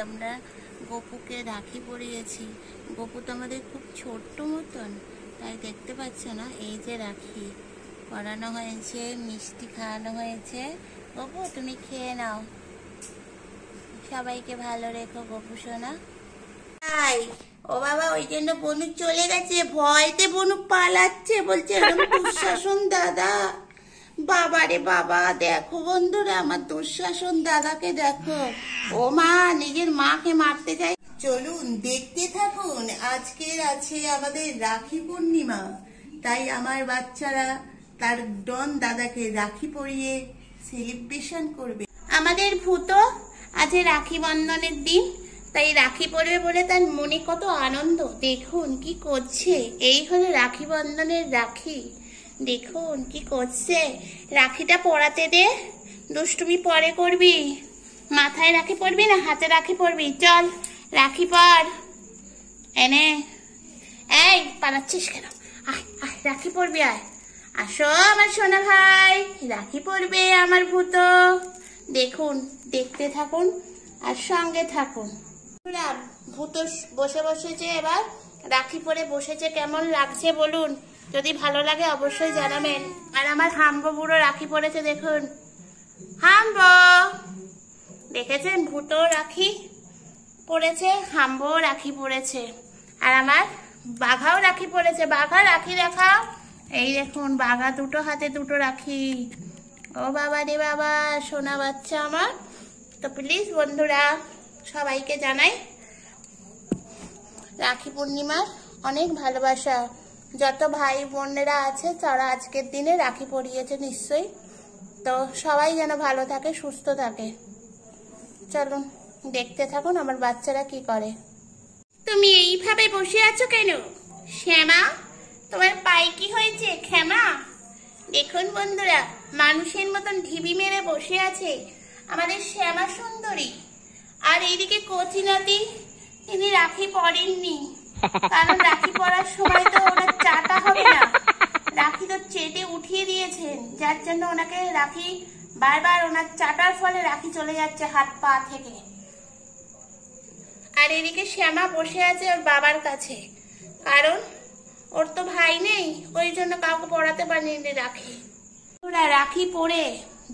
আমরা গপুকে রাখি পরিয়েছি। গপু তো আমাদের খুব ছোট্ট মতন, তাই দেখতে পাচ্ছ না। এই যে রাখি পরানো হয়েছে, মিষ্টি খাওয়ানো হয়েছে। গপু তুমি খেয়ে নাও, সবাইকে ভালো রেখো গপু সোনা। তাই ও বাবা, ওই জন্য বনু চলে গেছে, ভয়তে বনু পালাচ্ছে, বলছে দুঃশাসন দাদা। বাবারে বাবা, দেখো বন্ধুরা আমার দুঃশাসন দাদাকে দেখো। ও মা নিজের মাকে মারতে যায়। চলুন দেখতে থাকুন। আজকের আছে আমাদের রাখি পূর্ণিমা, তাই আমার বাচ্চারা তার ডন দাদাকে রাখি পরিয়ে সেলিব্রেশন করবে। আমাদের ভূত আজ রাখি বন্ধনের দিন, তাই রাখি পরবে বলে তার মনে কত আনন্দ। দেখুন কি করছে, এই হলো রাখি বন্ধনের রাখি। দেখুন কি করছে, রাখিটা পরাতে দে, দুষ্টুমি পরে করবি। মাথায় রাখি পরবি না হাতে রাখি পরবি? চল রাখি পর। এনে এই পালাচ্ছিস কেন? আয় আয় রাখি পরবি, আয়। আসো আমার সোনা ভাই, রাখি পরবে আমার ভূত। দেখুন, দেখতে থাকুন আর সঙ্গে থাকুন। ভূত বসে বসেছে, এবার রাখি পরে বসেছে। কেমন লাগছে বলুন, যদি ভালো লাগে অবশ্যই জানাবেন। আর আমার হাম্বো বুড়ো রাখি পরেছে, দেখুন হাম্বো, দেখেছেন ভূত রাখি পরেছে, হাম্বো রাখি পরেছে। আর আমার বাঘাও রাখি পরেছে। বাঘা রাখি দেখাও। এই দেখুন বাঘা দুটো হাতে দুটো রাখি। ও বাবা রে বাবা, সোনা বাচ্চা আমার। তো প্লিজ বন্ধুরা সবাইকে জানাই রাখি পূর্ণিমার অনেক ভালোবাসা। যত ভাই বোনেরা আছে তারা আজকের দিনে রাখি পরিয়েছে নিশ্চয়ই। তো সবাই যেন ভালো থাকে, সুস্থ থাকে। চলুন দেখতে থাকুন আমার বাচ্চারা কি করে। তুমি এইভাবে বসে আছো কেন শ্যামা? তোমার পায়ে কি হয়েছে ক্ষমা? দেখুন বন্ধুরা, মানুষের মতন ঢিবি মেরে বসে আছে আমাদের শ্যামা সুন্দরী। আর এইদিকে কচিনাতি, তিনি রাখি পরেননি, কারণ রাখি পরার সময় তো ওনার চাটা হবে না। রাখি তো চেটে উঠিয়ে দিয়েছেন, যার জন্য ওনাকে রাখি বারবার ওনার চাটার ফলে রাখি চলে যাচ্ছে হাত পা থেকে। আর এদিকে শ্যামা বসে আছে ওর বাবার কাছে, কারণ ওর তো ভাই নেই, ওই জন্য কাউকে পড়াতে পারেনি রাখি। ওরা রাখি পরে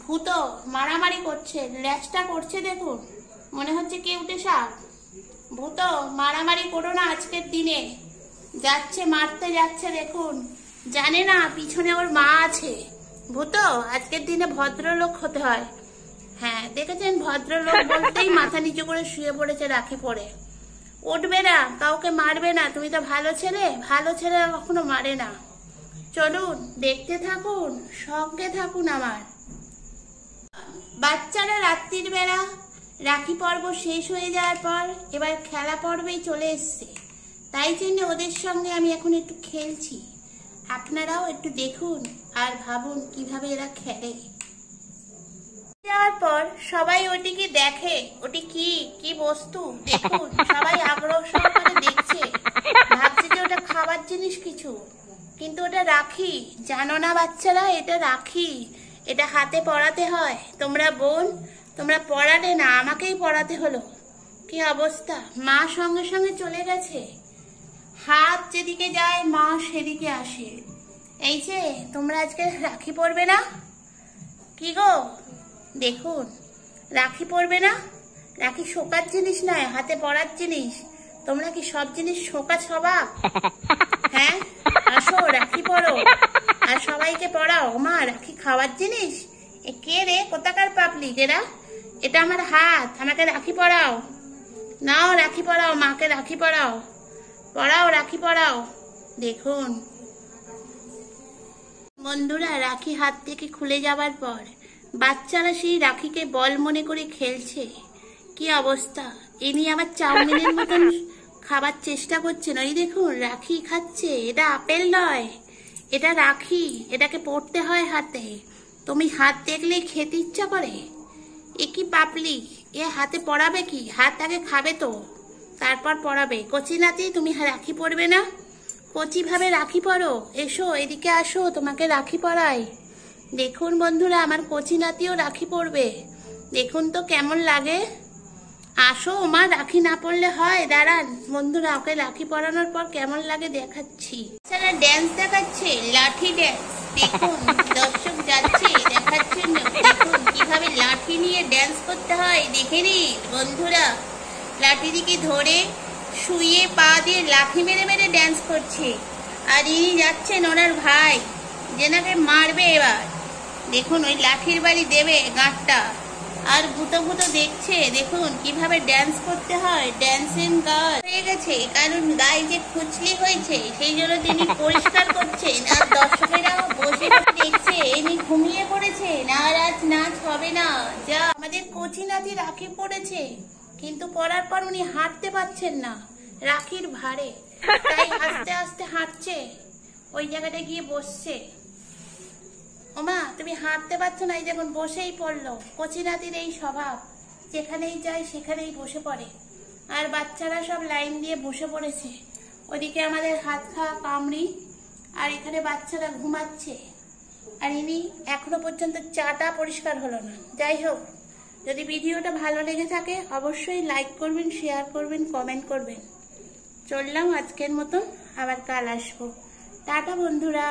ভূত মারামারি করছে, ল্যাচটা করছে, দেখুন মনে হচ্ছে কেউটে সাপ। ভূত মারামারি করো না আজকের দিনে। যাচ্ছে মারতে যাচ্ছে, দেখুন জানে না পিছনে ওর মা আছে। ভূত আজকের দিনে ভদ্রলোক হতে হয়। হ্যাঁ দেখেছেন, ভদ্রলোক বলতেই মাথা নিচু করে শুয়ে পড়েছে রাখি পরে। উঠবে না, কাউকে মারবে না, তুমি তো ভালো ছেলে। ভালো ছেলে কখনো মারে না। চলুন দেখতে থাকুন, সঙ্গে থাকুন আমার। বাচ্চারা রাত্রির বেলা রাখি পর্ব শেষ হয়ে যাওয়ার পর এবার খেলা পর্বেই চলে এসছে, তাই জন্য ওদের সঙ্গে আমি এখন একটু খেলছি। আপনারাও একটু দেখুন আর ভাবুন কিভাবে এরা খেলে। যাওয়ার পর সবাই ওটিকে দেখে, ওটি কি কি বস্তু দেখুন, সবাই আগ্রহ সহকারে দেখছে, ভাবছে যে ওটা খাবার জিনিস কিছু, কিন্তু ওটা রাখি। জানো না বাচ্চারা, এটা রাখি, এটা হাতে পরাতে হয়। তোমরা বোন, তোমরা পরালে না, আমাকেই পরাতে হলো। কি অবস্থা, মা সঙ্গে সঙ্গে চলে গেছে। হাত যেদিকে যায় মা সেদিকে আসে। এই যে তোমরা আজকে রাখি পরবে না? কি গো দেখুন, রাখি পরবে না? রাখি শোকার জিনিস নয়, হাতে পরার জিনিস। তোমরা কি সব জিনিস শোকা স্বভাব? হ্যাঁ আসো রাখি পরো আর সবাইকে পরাও। মা রাখি খাওয়ার জিনিস? এ কে রে, কোথাকার পাবলিক এরা? এটা আমার হাত, আমাকে রাখি পরাও। নাও রাখি পরাও, মাকে রাখি পরাও, পরাও রাখি পরাও। দেখুন বন্ধুরা, রাখি হাত থেকে খুলে যাবার পর বাচ্চারা সেই রাখিকে বল মনে করে খেলছে। কি অবস্থা, ইনি আবার চাউমিনের মতন খাবার চেষ্টা করছেন। ওই দেখুন রাখি খাচ্ছে। এটা আপেল নয়, এটা রাখি, এটাকে পড়তে হয় হাতে। তুমি হাত দেখলেই খেতে ইচ্ছা করে। এ কি পাপলি, এ হাতে পড়াবে কি? হাত আগে খাবে তো, তারপর পড়াবে। কচি নাতি, তুমি রাখি পরবে না? কচি ভাবে রাখি পরো। এসো এদিকে আসো, তোমাকে রাখি পরাই। দেখুন বন্ধুরা, আমার কচি নাতিও রাখি পরবে। দেখুন তো কেমন লাগে। আসো মা, রাখি না পড়লে হয়? দাঁড়ান বন্ধুরা, ওকে রাখি পরানোর পর কেমন লাগে দেখাচ্ছি। এছাড়া ড্যান্স দেখাচ্ছে, লাঠি ড্যান্স। দেখুন দর্শক যাচ্ছে দেখার জন্য, দেখুন কিভাবে লাঠি নিয়ে ড্যান্স করতে হয় দেখে নিন বন্ধুরা। লাঠি দিকে ধরে শুয়ে পা দিয়ে লাঠি মেরে মেরে ড্যান্স করছে। আর ইনি যাচ্ছেন ওনার ভাই, যেনাকে মারবে এবার। দেখুন ওই লাঠির বাড়ি দেবে গাঁটটা। আর ভূতো ভূতো দেখছে, দেখুন কিভাবে ড্যান্স করতে হয়। ড্যান্সিং গার্ল হয়ে গেছে, কারণ গায়ে যে খুচলি হয়েছে সেই জন্য তিনি পরিষ্কার করছেন। আর দর্শকেরাও বসে বসে দেখছে, ইনি ঘুমিয়ে পড়েছেন। আর আজ নাচ হবে না। যা আমাদের কচি নাতি রাখি পড়েছে, কিন্তু পরার পর উনি হাঁটতে পারছেন না রাখির ভারে, তাই আস্তে আস্তে হাঁটছে, ওই জায়গাটায় গিয়ে বসছে। ওমা তুমি হাঁটতে পারছো না, এই যেমন বসেই পড়লো। কচি নাতির এই স্বভাব, যেখানেই যায় সেখানেই বসে পড়ে। আর বাচ্চারা সব লাইন দিয়ে বসে পড়েছে। ওদিকে আমাদের হাত খাওয়া কামড়ি, আর এখানে বাচ্চারা ঘুমাচ্ছে। আর ইনি এখনো পর্যন্ত চাটা পরিষ্কার হলো না। যাই হোক, যদি ভিডিওটা ভালো লেগে থাকে অবশ্যই লাইক করবেন, শেয়ার করবেন, কমেন্ট করবেন। চললাম আজকের মতন, আবার কাল আসবো। টাটা বন্ধুরা।